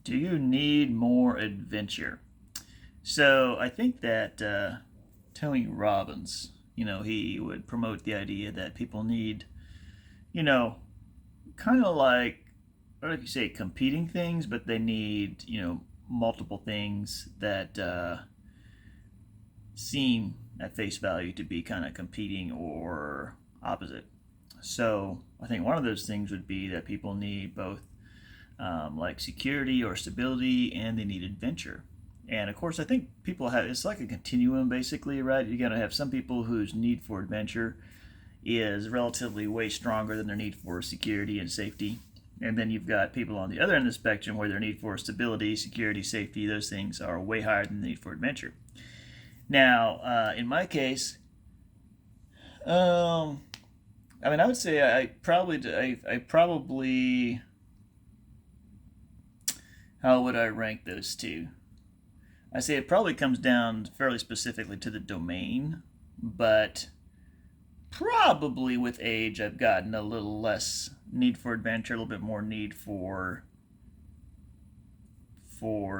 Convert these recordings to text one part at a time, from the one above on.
Do you need more adventure? So I think that Tony Robbins, he would promote the idea that people need, you know, kind of like, I don't know if you say competing things, but they need, multiple things that seem at face value to be kind of competing or opposite. So I think one of those things would be that people need both like security or stability, and they need adventure. And of course, I think people have it's like a continuum basically, right? You're gonna have some people whose need for adventure is relatively way stronger than their need for security and safety. And then you've got people on the other end of the spectrum where their need for stability, security, safety, those things are way higher than the need for adventure. Now, in my case, um, I would say I probably, how would I rank those two? I say it probably comes down fairly specifically to the domain, but probably with age, I've gotten a little less need for adventure, a little bit more need for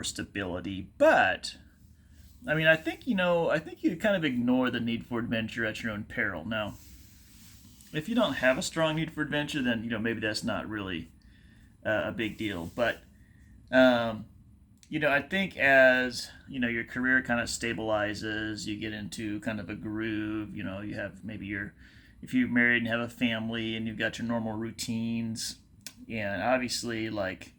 stability. But I think you kind of ignore the need for adventure at your own peril. Now, if you don't have a strong need for adventure, then maybe that's not really a big deal. But um, I think as your career kind of stabilizes, you get into kind of a groove. You have maybe your if you're married and have a family and you've got your normal routines, and obviously like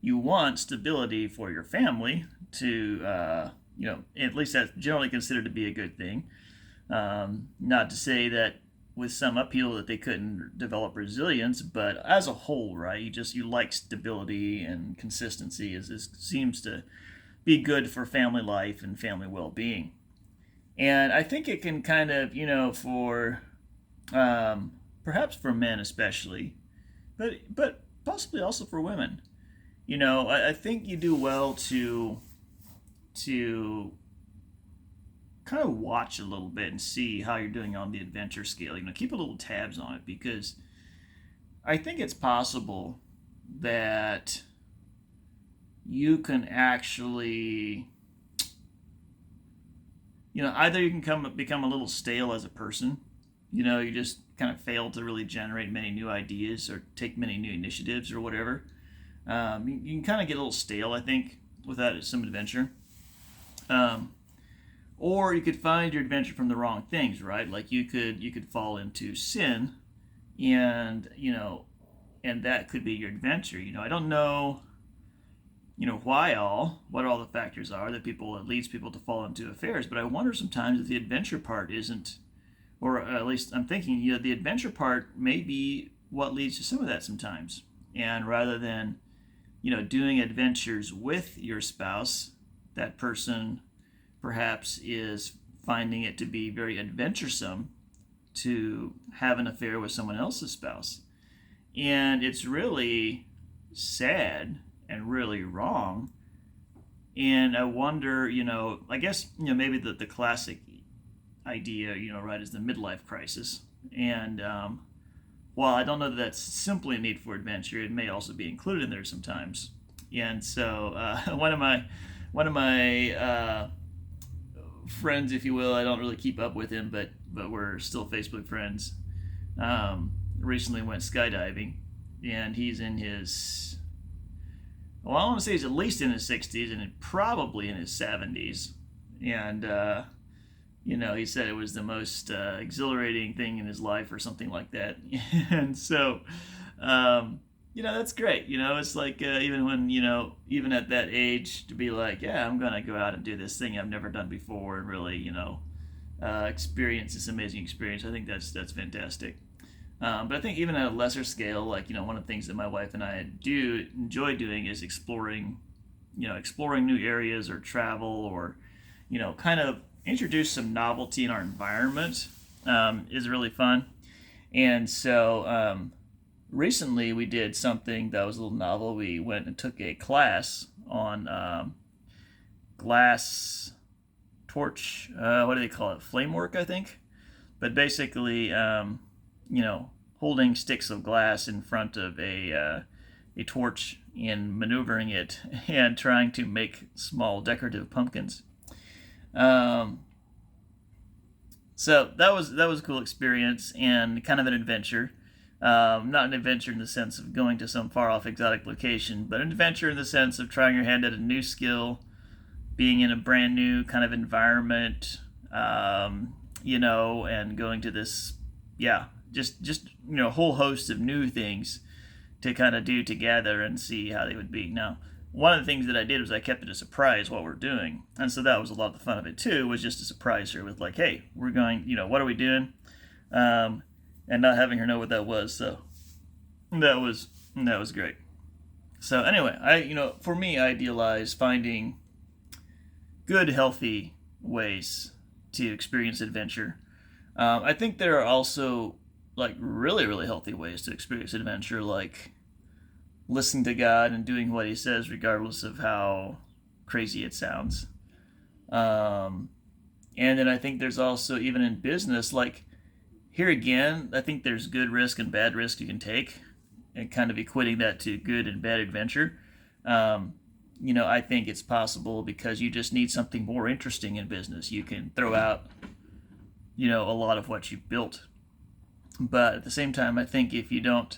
you want stability for your family to at least that's generally considered to be a good thing. Not to say that with some upheaval that they couldn't develop resilience, but as a whole, right? You like stability and consistency. Is seems to be good for family life and family well-being. And I think it can kind of for um, perhaps for men especially, but possibly also for women. I think you do well to kind of watch a little bit and see how you're doing on the adventure scale. Keep a little tabs on it because I think it's possible that you can actually, either you can become a little stale as a person. You just kind of fail to really generate many new ideas or take many new initiatives or whatever. You can kind of get a little stale, I think, without some adventure. Um, or you could find your adventure from the wrong things, right? Like you could fall into sin, and and that could be your adventure. I don't know, what all the factors are that leads people to fall into affairs, but I wonder sometimes if the adventure part isn't, or at least I'm thinking, the adventure part may be what leads to some of that sometimes. And rather than doing adventures with your spouse, that person perhaps is finding it to be very adventuresome to have an affair with someone else's spouse. And it's really sad and really wrong. And I wonder, I guess, maybe the classic idea, right, is the midlife crisis. And while I don't know that that's simply a need for adventure, it may also be included in there sometimes. And so one of my friends, if you will, I don't really keep up with him, but we're still Facebook friends. Recently went skydiving, and he's in his, well, I want to say he's at least in his 60s and probably in his 70s. And he said it was the most exhilarating thing in his life or something like that. And so that's great. It's like even when even at that age to be like, yeah, I'm gonna go out and do this thing I've never done before and really experience this amazing experience. I think that's fantastic. But I think even at a lesser scale, like one of the things that my wife and I do enjoy doing is exploring new areas or travel, or kind of introduce some novelty in our environment, is really fun. And so recently we did something that was a little novel. We went and took a class on glass torch. What do they call it? Flame work, I think. But basically, holding sticks of glass in front of a a torch and maneuvering it and trying to make small decorative pumpkins. Um, so that was a cool experience and kind of an adventure. Not an adventure in the sense of going to some far off exotic location, but an adventure in the sense of trying your hand at a new skill, being in a brand new kind of environment, and going to this, yeah, just a whole host of new things to kind of do together and see how they would be. Now, one of the things that I did was I kept it a surprise what we're doing, and so that was a lot of the fun of it too. Was just to surprise her with like, hey, we're going, what are we doing, and not having her know what that was. So that was great. So anyway, for me, I idealize finding good, healthy ways to experience adventure. I think there are also like really, really healthy ways to experience adventure, like listening to God and doing what He says, regardless of how crazy it sounds. Um, and then I think there's also, even in business, like here again, I think there's good risk and bad risk you can take, and kind of equating that to good and bad adventure. Um, I think it's possible because you just need something more interesting in business. You can throw out, a lot of what you've built. But at the same time, I think if you don't,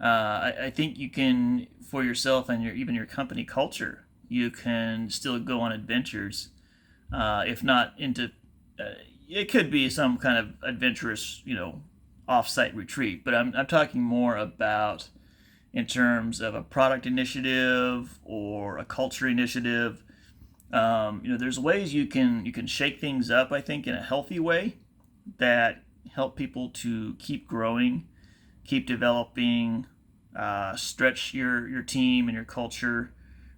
I think you can, for yourself and even your company culture, you can still go on adventures. If not into, it could be some kind of adventurous, off-site retreat. But I'm talking more about in terms of a product initiative or a culture initiative. There's ways you can shake things up, I think, in a healthy way that help people to keep growing, keep developing, stretch your team and your culture,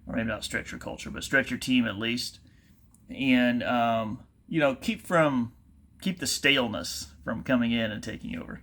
or maybe not stretch your culture, but stretch your team at least, and keep the staleness from coming in and taking over.